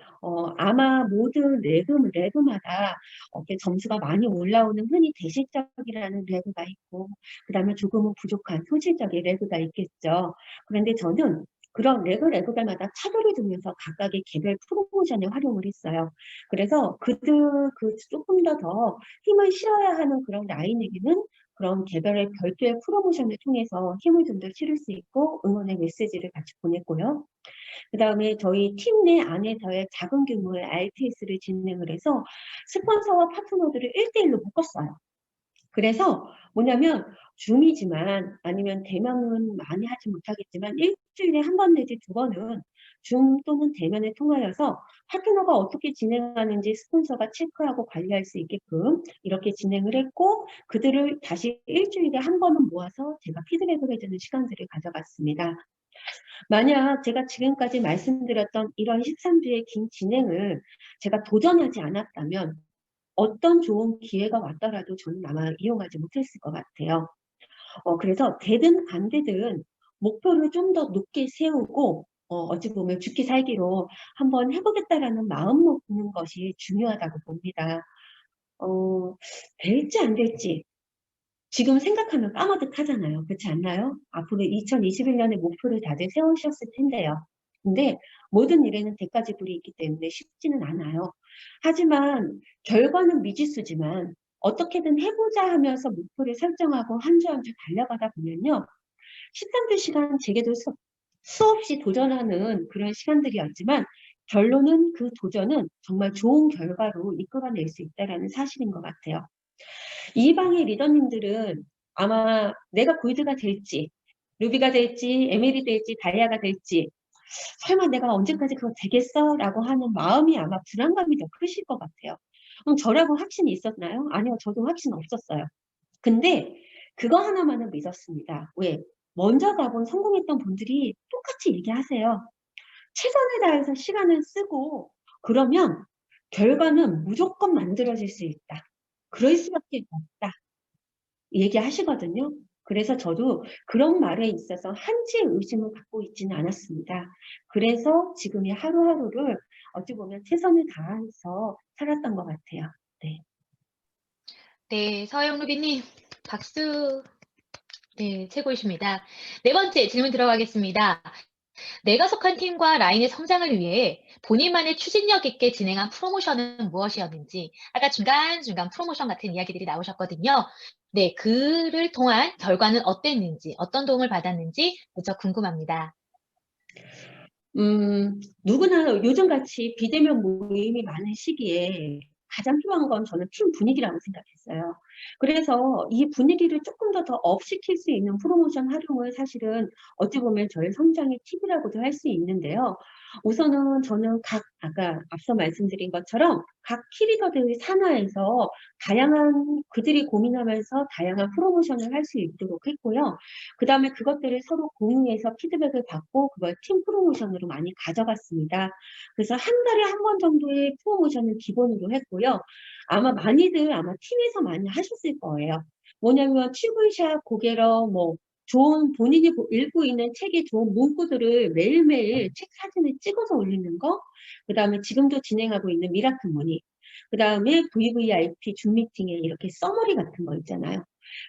아마 모든 레그마다 이렇게 점수가 많이 올라오는 흔히 대실적이라는 레그가 있고 그 다음에 조금은 부족한 소실적인 레그가 있겠죠. 그런데 저는 그런 레그들마다 차별을 두면서 각각의 개별 프로모션에 활용을 했어요. 그래서 그 조금 더 힘을 실어야 하는 그런 라인에게는 그런 개별의 별도의 프로모션을 통해서 힘을 좀 더 실을 수 있고 응원의 메시지를 같이 보냈고요. 그 다음에 저희 팀 내 안에서의 작은 규모의 RTS를 진행을 해서 스폰서와 파트너들을 1대1로 묶었어요. 그래서 뭐냐면 줌이지만 아니면 대면은 많이 하지 못하겠지만 일주일에 한 번 내지 두 번은 줌 또는 대면을 통하여서 파트너가 어떻게 진행하는지 스폰서가 체크하고 관리할 수 있게끔 이렇게 진행을 했고 그들을 다시 일주일에 한 번은 모아서 제가 피드백을 해주는 시간들을 가져갔습니다. 만약 제가 지금까지 말씀드렸던 이런 13주의 긴 진행을 제가 도전하지 않았다면 어떤 좋은 기회가 왔더라도 저는 아마 이용하지 못했을 것 같아요. 그래서 되든 안 되든 목표를 좀 더 높게 세우고 어찌 보면 죽기 살기로 한번 해보겠다라는 마음 먹는 것이 중요하다고 봅니다. 될지 안 될지 지금 생각하면 까마득하잖아요. 그렇지 않나요? 앞으로 2021년에 목표를 다들 세우셨을 텐데요. 근데 모든 일에는 대가지불이 있기 때문에 쉽지는 않아요. 하지만 결과는 미지수지만 어떻게든 해보자 하면서 목표를 설정하고 한 주 한 주 달려가다 보면요. 13주 시간 제게도 수없이 도전하는 그런 시간들이었지만 결론은 그 도전은 정말 좋은 결과로 이끌어낼 수 있다는 사실인 것 같아요. 이방의 리더님들은 아마 내가 골드가 될지, 루비가 될지, 에메리 될지, 다이아가 될지, 설마 내가 언제까지 그거 되겠어? 라고 하는 마음이 아마 불안감이 더 크실 것 같아요. 그럼 저라고 확신이 있었나요? 아니요, 저도 확신 없었어요. 근데 그거 하나만은 믿었습니다. 왜? 먼저 가본 성공했던 분들이 똑같이 얘기하세요. 최선을 다해서 시간을 쓰고 그러면 결과는 무조건 만들어질 수 있다. 그럴 수밖에 없다. 얘기하시거든요. 그래서 저도 그런 말에 있어서 한치의 의심을 갖고 있지는 않았습니다. 그래서 지금의 하루하루를 어찌 보면 최선을 다해서 살았던 것 같아요. 네. 네, 서영 루비님, 박수. 네, 최고이십니다. 네 번째 질문 들어가겠습니다. 내가 속한 팀과 라인의 성장을 위해 본인만의 추진력 있게 진행한 프로모션은 무엇이었는지, 아까 중간중간 프로모션 같은 이야기들이 나오셨거든요. 네, 그를 통한 결과는 어땠는지, 어떤 도움을 받았는지 무척 궁금합니다. 누구나 요즘같이 비대면 모임이 많은 시기에 가장 필요한 건 저는 팀 분위기라고 생각했어요. 그래서 이 분위기를 조금 더 업시킬 수 있는 프로모션 활용을 사실은 어찌 보면 저의 성장의 팁이라고도 할 수 있는데요. 우선은 저는 아까 앞서 말씀드린 것처럼 각 키리더들의 산하에서 그들이 고민하면서 다양한 프로모션을 할 수 있도록 했고요. 그 다음에 그것들을 서로 공유해서 피드백을 받고 그걸 팀 프로모션으로 많이 가져갔습니다. 그래서 한 달에 한 번 정도의 프로모션을 기본으로 했고요. 아마 팀에서 많이 하셨을 거예요. 뭐냐면 튜브샷 고개러 좋은 본인이 읽고 있는 책에 좋은 문구들을 매일매일 책 사진을 찍어서 올리는 거, 그 다음에 지금도 진행하고 있는 미라클 모닝, 그 다음에 VVIP 줌 미팅에 이렇게 써머리 같은 거 있잖아요.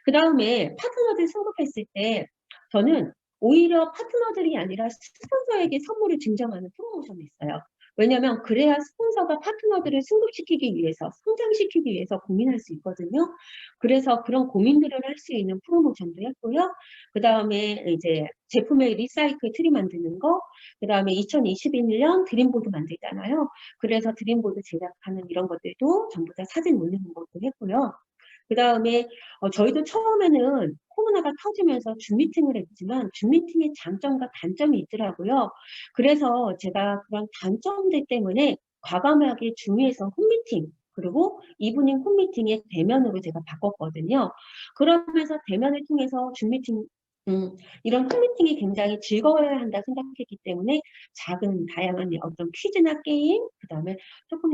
그 다음에 파트너들 승급했을 때 저는 오히려 파트너들이 아니라 스폰서에게 선물을 증정하는 프로모션을 했어요. 왜냐하면 그래야 스폰서가 파트너들을 승급시키기 위해서, 성장시키기 위해서 고민할 수 있거든요. 그래서 그런 고민들을 할 수 있는 프로모션도 했고요. 그 다음에 이제 제품의 리사이클 트리 만드는 거, 그 다음에 2021년 드림보드 만들잖아요. 그래서 드림보드 제작하는 이런 것들도 전부 다 사진 올리는 것도 했고요. 그 다음에 저희도 처음에는 코로나가 터지면서 줌 미팅을 했지만 줌 미팅의 장점과 단점이 있더라고요. 그래서 제가 그런 단점들 때문에 과감하게 줌에서 홈미팅 그리고 이브닝 홈미팅의 대면으로 제가 바꿨거든요. 그러면서 대면을 통해서 줌 미팅 이런 홈미팅이 굉장히 즐거워야 한다 생각했기 때문에 작은 다양한 어떤 퀴즈나 게임 그다음에 조금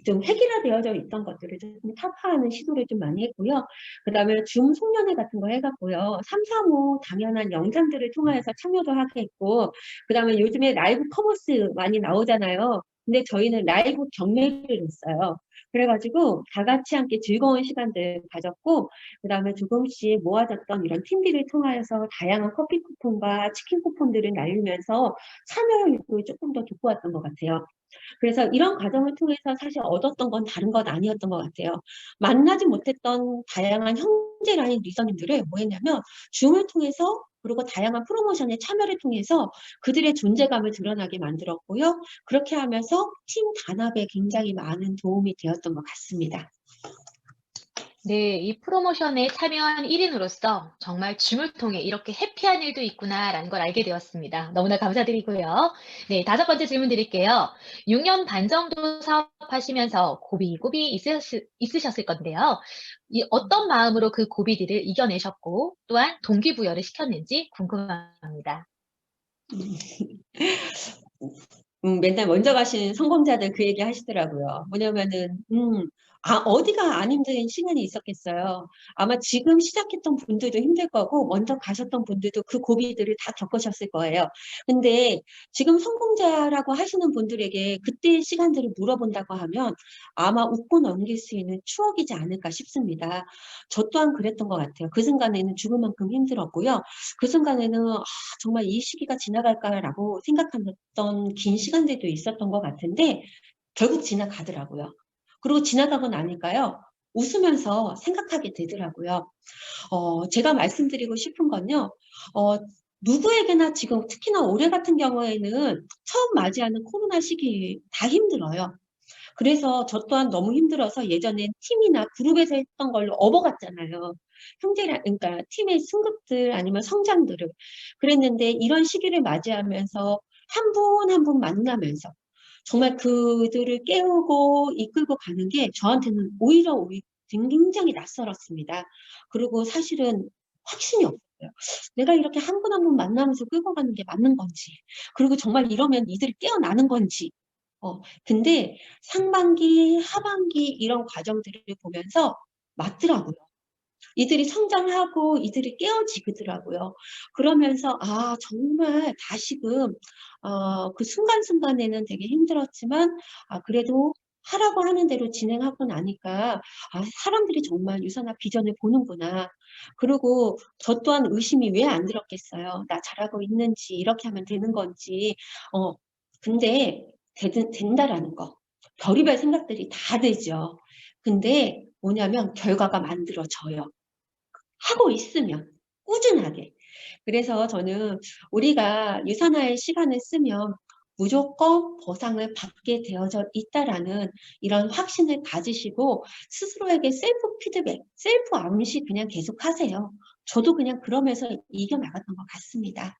좀 획일화되어져 있던 것들을 좀 타파하는 시도를 좀 많이 했고요. 그 다음에 줌 송년회 같은 거 해갖고요. 3, 4, 5 당연한 영상들을 통하여서 참여도 하게 했고, 그 다음에 요즘에 라이브 커머스 많이 나오잖아요. 근데 저희는 라이브 경매를 했어요. 그래가지고 다 같이 함께 즐거운 시간들 가졌고, 그 다음에 조금씩 모아졌던 이런 팀들을 통하여서 다양한 커피 쿠폰과 치킨 쿠폰들을 날리면서 참여율도 조금 더 돋보았던 것 같아요. 그래서 이런 과정을 통해서 사실 얻었던 건 다른 건 아니었던 것 같아요. 만나지 못했던 다양한 형제 라인 리더님들을 뭐 했냐면 줌을 통해서 그리고 다양한 프로모션의 참여를 통해서 그들의 존재감을 드러나게 만들었고요. 그렇게 하면서 팀 단합에 굉장히 많은 도움이 되었던 것 같습니다. 네, 이 프로모션에 참여한 1인으로서 정말 줌을 통해 이렇게 해피한 일도 있구나라는 걸 알게 되었습니다. 너무나 감사드리고요. 네, 다섯 번째 질문 드릴게요. 6년 반 정도 사업하시면서 고비고비 있으셨을 건데요. 어떤 마음으로 그 고비들을 이겨내셨고 또한 동기부여를 시켰는지 궁금합니다. 맨날 먼저 가신 성공자들 그 얘기 하시더라고요. 뭐냐면은, 어디가 안 힘든 시간이 있었겠어요. 아마 지금 시작했던 분들도 힘들 거고, 먼저 가셨던 분들도 그 고비들을 다 겪으셨을 거예요. 근데 지금 성공자라고 하시는 분들에게 그때의 시간들을 물어본다고 하면 아마 웃고 넘길 수 있는 추억이지 않을까 싶습니다. 저 또한 그랬던 것 같아요. 그 순간에는 죽을 만큼 힘들었고요. 그 순간에는 정말 이 시기가 지나갈까라고 생각했던 긴 시간들도 있었던 것 같은데 결국 지나가더라고요. 그리고 지나가고 나니까요. 웃으면서 생각하게 되더라고요. 제가 말씀드리고 싶은 건요. 누구에게나 지금 특히나 올해 같은 경우에는 처음 맞이하는 코로나 시기 다 힘들어요. 그래서 저 또한 너무 힘들어서 예전엔 팀이나 그룹에서 했던 걸로 업어갔잖아요. 그러니까 팀의 승급들 아니면 성장들을. 그랬는데 이런 시기를 맞이하면서 한 분 한 분 만나면서 정말 그들을 깨우고 이끌고 가는 게 저한테는 오히려 굉장히 낯설었습니다. 그리고 사실은 확신이 없어요. 내가 이렇게 한 분 한 분 만나면서 끌고 가는 게 맞는 건지, 그리고 정말 이러면 이들이 깨어나는 건지. 근데 상반기, 하반기 이런 과정들을 보면서 맞더라고요. 이들이 성장하고 이들이 깨어지더라고요. 그러면서 정말 다시금 그 순간순간에는 되게 힘들었지만 그래도 하라고 하는 대로 진행하고 나니까 사람들이 정말 유산화 비전을 보는구나. 그리고 저 또한 의심이 왜 안 들었겠어요. 나 잘하고 있는지, 이렇게 하면 되는 건지. 근데 된다라는 거. 별의별 생각들이 다 되죠. 근데 뭐냐면 결과가 만들어져요. 하고 있으면 꾸준하게. 그래서 저는 우리가 유산화의 시간을 쓰면 무조건 보상을 받게 되어져 있다라는 이런 확신을 가지시고 스스로에게 셀프 피드백, 셀프 암시 그냥 계속 하세요. 저도 그냥 그러면서 이겨나갔던 것 같습니다.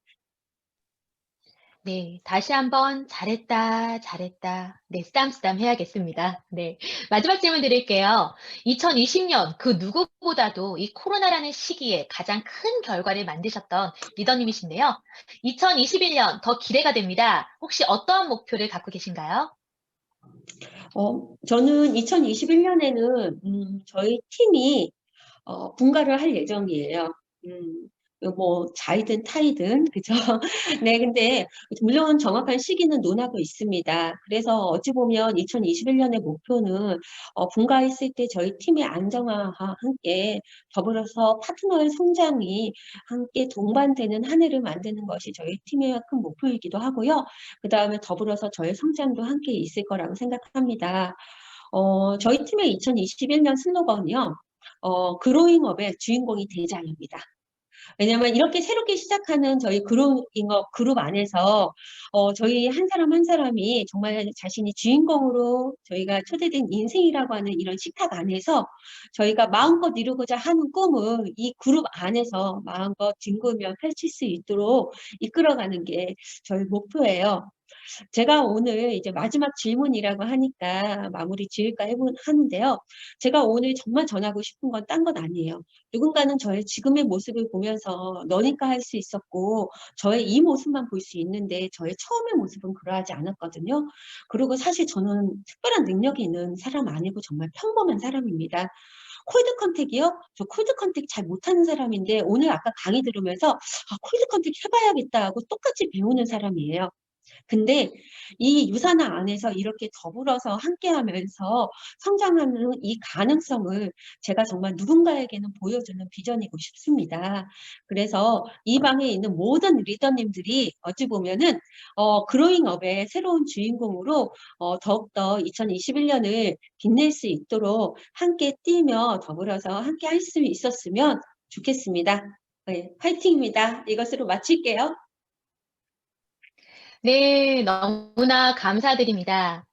네, 다시 한번 잘했다, 잘했다. 네, 쓰담쓰담 해야겠습니다. 네, 마지막 질문 드릴게요. 2020년 그 누구보다도 이 코로나라는 시기에 가장 큰 결과를 만드셨던 리더님이신데요. 2021년 더 기대가 됩니다. 혹시 어떠한 목표를 갖고 계신가요? 저는 2021년에는 저희 팀이 분가를 할 예정이에요. 뭐 자이든 타이든 그죠? 네, 근데 물론 정확한 시기는 논하고 있습니다. 그래서 어찌 보면 2021년의 목표는 분가했을 때 저희 팀의 안정화와 함께 더불어서 파트너의 성장이 함께 동반되는 한 해를 만드는 것이 저희 팀의 큰 목표이기도 하고요. 그 다음에 더불어서 저의 성장도 함께 있을 거라고 생각합니다. 저희 팀의 2021년 슬로건이요. 그로잉업의 주인공이 되자입니다. 왜냐면 이렇게 새롭게 시작하는 저희 그로잉업 그룹 안에서 저희 한 사람 한 사람이 정말 자신이 주인공으로 저희가 초대된 인생이라고 하는 이런 식탁 안에서 저희가 마음껏 이루고자 하는 꿈을 이 그룹 안에서 마음껏 뒹굴며 펼칠 수 있도록 이끌어가는 게 저희 목표예요. 제가 오늘 이제 마지막 질문이라고 하니까 마무리 지을까 하는데요. 제가 오늘 정말 전하고 싶은 건 딴 건 아니에요. 누군가는 저의 지금의 모습을 보면서 너니까 할 수 있었고 저의 이 모습만 볼 수 있는데 저의 처음의 모습은 그러하지 않았거든요. 그리고 사실 저는 특별한 능력이 있는 사람 아니고 정말 평범한 사람입니다. 콜드 컨택이요? 저 콜드 컨택 잘 못하는 사람인데 오늘 아까 강의 들으면서 콜드 컨택 해봐야겠다 하고 똑같이 배우는 사람이에요. 근데 이 유산화 안에서 이렇게 더불어서 함께하면서 성장하는 이 가능성을 제가 정말 누군가에게는 보여주는 비전이고 싶습니다. 그래서 이 방에 있는 모든 리더님들이 어찌 보면은 그로잉업의 새로운 주인공으로 더욱더 2021년을 빛낼 수 있도록 함께 뛰며 더불어서 함께 할 수 있었으면 좋겠습니다. 네, 화이팅입니다. 이것으로 마칠게요. 네, 너무나 감사드립니다.